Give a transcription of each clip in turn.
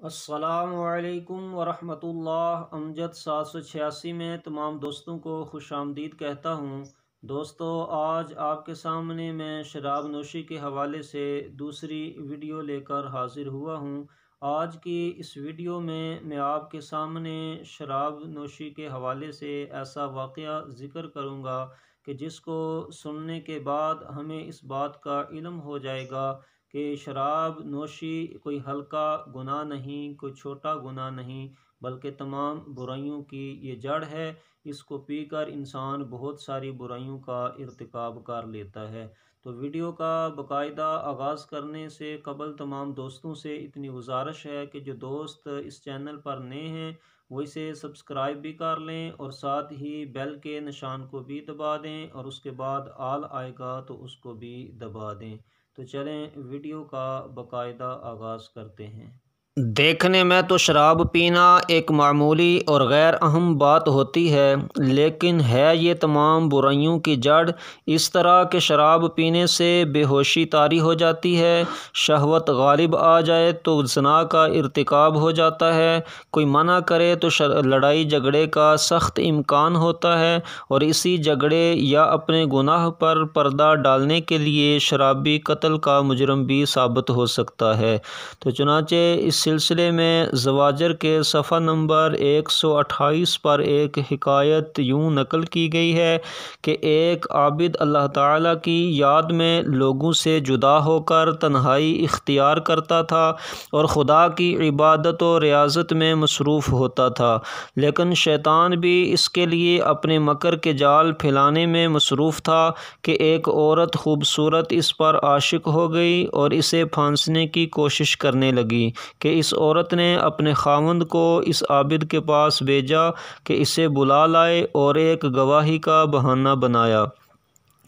السلام علیکم ورحمۃ اللہ۔ امجد 786 میں تمام دوستوں کو خوش آمدید کہتا ہوں۔ دوستو، آج آپ کے سامنے میں شراب نوشی کے حوالے سے دوسری ویڈیو لے کر حاضر ہوا ہوں۔ آج کی اس ویڈیو میں آپ کے سامنے شراب نوشی کے حوالے سے ایسا واقعہ ذکر کروں گا کہ جس کو سننے کے بعد ہمیں اس بات کا علم ہو جائے گا کہ شراب نوشی کوئی ہلکا گناہ نہیں، کوئی چھوٹا گناہ نہیں، بلکہ تمام برائیوں کی یہ جڑ ہے۔ اس کو پی کر انسان بہت ساری برائیوں کا ارتکاب کر لیتا ہے۔ تو ویڈیو کا باقاعدہ آغاز کرنے سے قبل تمام دوستوں سے اتنی گزارش ہے کہ جو دوست اس چینل پر نئے ہیں وہ اسے سبسکرائب بھی کر لیں اور ساتھ ہی بیل کے نشان کو بھی دبا دیں، اور اس کے بعد آل آئے گا تو اس کو بھی دبا دیں۔ تو چلیں ویڈیو کا باقاعدہ آغاز کرتے ہیں۔ دیکھنے میں تو شراب پینا ایک معمولی اور غیر اہم بات ہوتی ہے، لیکن ہے یہ تمام برائیوں کی جڑ۔ اس طرح کہ شراب پینے سے بے ہوشی طاری ہو جاتی ہے، شہوت غالب آ جائے تو زنا کا ارتکاب ہو جاتا ہے، کوئی منع کرے تو لڑائی جھگڑے کا سخت امکان ہوتا ہے، اور اسی جھگڑے یا اپنے گناہ پر پردہ ڈالنے کے لیے شرابی قتل کا مجرم بھی ثابت ہو سکتا ہے۔ تو چنانچہ اس سلسلے میں زواجر کے صفحہ نمبر 128 پر ایک حکایت یوں نقل کی گئی ہے کہ ایک عابد اللہ تعالیٰ کی یاد میں لوگوں سے جدا ہو کر تنہائی اختیار کرتا تھا اور خدا کی عبادت و ریاضت میں مصروف ہوتا تھا، لیکن شیطان بھی اس کے لیے اپنے مکر کے جال پھیلانے میں مصروف تھا کہ ایک عورت خوبصورت اس پر عاشق ہو گئی اور اسے پھانسنے کی کوشش کرنے لگی کہ اس عورت نے اپنے خاوند کو اس عابد کے پاس بھیجا کہ اسے بلا لائے اور ایک گواہی کا بہانہ بنایا۔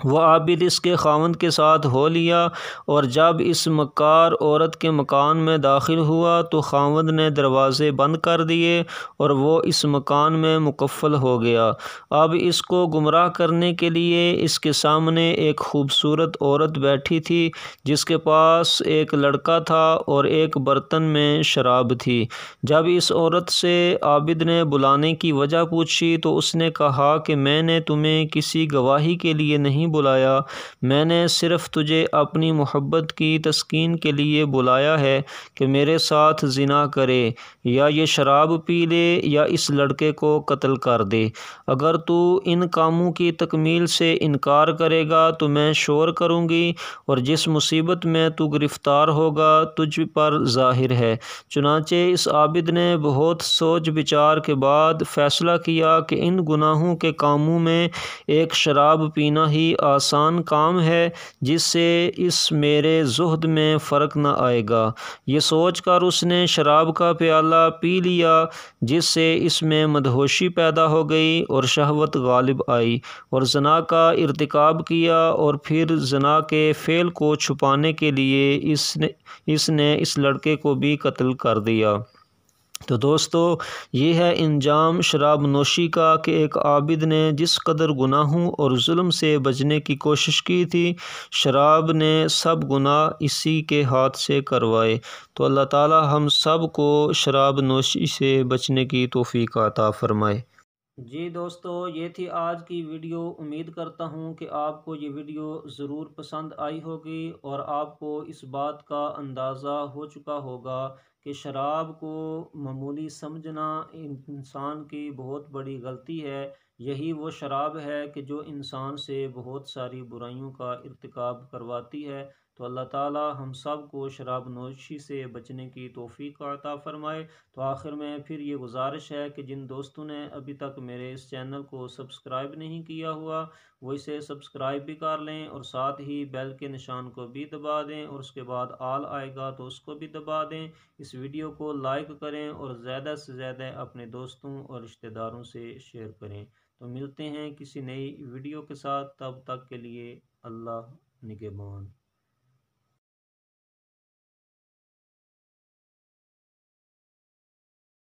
وہ عابد اس کے خاوند کے ساتھ ہو لیا، اور جب اس مکار عورت کے مکان میں داخل ہوا تو خاوند نے دروازے بند کر دیے اور وہ اس مکان میں مقفل ہو گیا۔ اب اس کو گمراہ کرنے کے لیے اس کے سامنے ایک خوبصورت عورت بیٹھی تھی جس کے پاس ایک لڑکا تھا اور ایک برتن میں شراب تھی۔ جب اس عورت سے عابد نے بلانے کی وجہ پوچھی تو اس نے کہا کہ میں نے تمہیں کسی گواہی کے لیے نہیں بلایا، میں نے صرف تجھے اپنی محبت کی تسکین کے لیے بلایا ہے کہ میرے ساتھ زنا کرے، یا یہ شراب پی لے یا اس لڑکے کو قتل کر دے۔ اگر تو ان کاموں کی تکمیل سے انکار کرے گا تو میں شور کروں گی، اور جس مصیبت میں تو گرفتار ہوگا تجھ پر ظاہر ہے۔ چنانچہ اس عابد نے بہت سوچ بچار کے بعد فیصلہ کیا کہ ان گناہوں کے کاموں میں ایک شراب پینا ہی آسان کام ہے جس سے اس میرے زہد میں فرق نہ آئے گا۔ یہ سوچ کر اس نے شراب کا پیالہ پی لیا، جس سے اس میں مدہوشی پیدا ہو گئی اور شہوت غالب آئی، اور زنا کا ارتکاب کیا، اور پھر زنا کے فعل کو چھپانے کے لیے اس نے اس لڑکے کو بھی قتل کر دیا۔ تو دوستو، یہ ہے انجام شراب نوشی کا کہ ایک عابد نے جس قدر گناہوں اور ظلم سے بچنے کی کوشش کی تھی، شراب نے سب گناہ اسی کے ہاتھ سے کروائے۔ تو اللہ تعالی ہم سب کو شراب نوشی سے بچنے کی توفیق عطا فرمائے۔ جی دوستو، یہ تھی آج کی ویڈیو۔ امید کرتا ہوں کہ آپ کو یہ ویڈیو ضرور پسند آئی ہوگی اور آپ کو اس بات کا اندازہ ہو چکا ہوگا کہ شراب کو معمولی سمجھنا انسان کی بہت بڑی غلطی ہے۔ یہی وہ شراب ہے کہ جو انسان سے بہت ساری برائیوں کا ارتکاب کرواتی ہے۔ تو اللہ تعالی ہم سب کو شراب نوشی سے بچنے کی توفیق عطا فرمائے۔ تو آخر میں پھر یہ گزارش ہے کہ جن دوستوں نے ابھی تک میرے اس چینل کو سبسکرائب نہیں کیا ہوا وہ اسے سبسکرائب بھی کر لیں، اور ساتھ ہی بیل کے نشان کو بھی دبا دیں، اور اس کے بعد آل آئے گا تو اس کو بھی دبا دیں۔ اس ویڈیو کو لائک کریں اور زیادہ سے زیادہ اپنے دوستوں اور رشتہ داروں سے شیئر کریں۔ تو ملتے ہیں کسی نئی ویڈیو کے ساتھ، تب تک کے لیے اللہ نگہبان۔